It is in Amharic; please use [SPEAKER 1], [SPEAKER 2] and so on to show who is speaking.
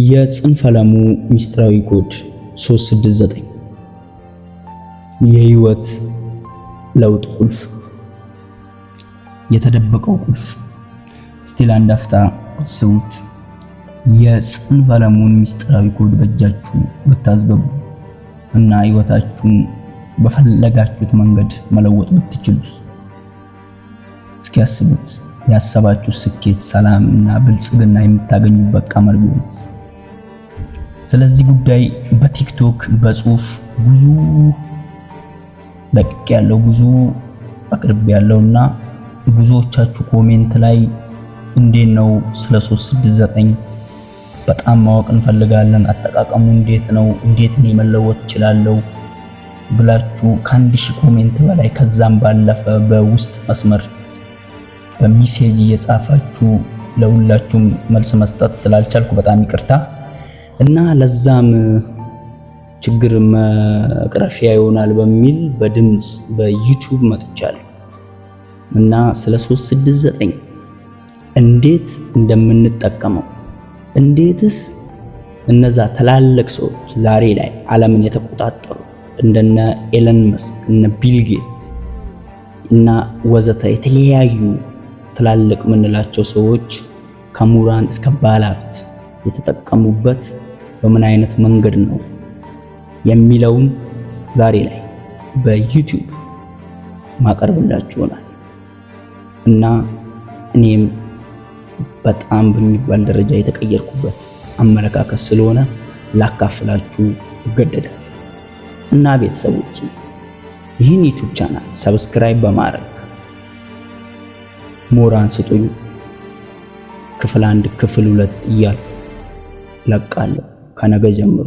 [SPEAKER 1] የጽንፈ ዓለሙ ሚስጥራዊ ኮድ 369 የህይወት ለውጥ ቁልፍ። የተደበቀው ቁልፍ። እስቲ ለአንድ አፍታ አስቡት። የጽንፈ ዓለሙን ሚስጥራዊ ኮድ በእጃችሁ ብታስገቡ እና ህይወታችሁን በፈለጋችሁት መንገድ መለወጥ ብትችሉስ? እስኪ አስቡት። ያሰባችሁ ስኬት፣ ሰላም እና ብልጽግና የምታገኙበት ቀመር ቢሆን። ስለዚህ ጉዳይ በቲክቶክ በጽሁፍ ብዙ ለቅቅ ያለው ብዙ አቅርብ ያለውና ብዙዎቻችሁ ኮሜንት ላይ እንዴት ነው ስለ 369 በጣም ማወቅ እንፈልጋለን፣ አጠቃቀሙ እንዴት ነው፣ እንዴት እኔ መለወጥ እችላለሁ ብላችሁ ከ1000 ኮሜንት በላይ ከዛም ባለፈ በውስጥ መስመር በሜሴጅ እየጻፋችሁ ለሁላችሁም መልስ መስጠት ስላልቻልኩ በጣም ይቅርታ እና ለዛም ችግር መቅረፊያ ይሆናል በሚል በድምጽ በዩቲዩብ መጥቻለሁ እና ስለ 369 እንዴት እንደምንጠቀመው እንዴትስ እነዛ ትላልቅ ሰዎች ዛሬ ላይ ዓለምን የተቆጣጠሩ እንደነ ኤለን መስክ እነ ቢል ጌት እና ወዘተ የተለያዩ ትላልቅ ምንላቸው ሰዎች ከሙራን እስከ ባለሀብት የተጠቀሙበት በምን አይነት መንገድ ነው የሚለውን ዛሬ ላይ በዩቲዩብ ማቀርብላችሁ ይሆናል እና እኔም በጣም በሚባል ደረጃ የተቀየርኩበት አመለካከት ስለሆነ ላካፍላችሁ እገደዳለሁ እና ቤተሰቦች ይህን ዩቲዩብ ቻናል ሰብስክራይብ በማድረግ ሞራን ስጡኝ። ክፍል 1 ክፍል 2 እያልኩ ለቃለሁ ከነገ ጀምሮ።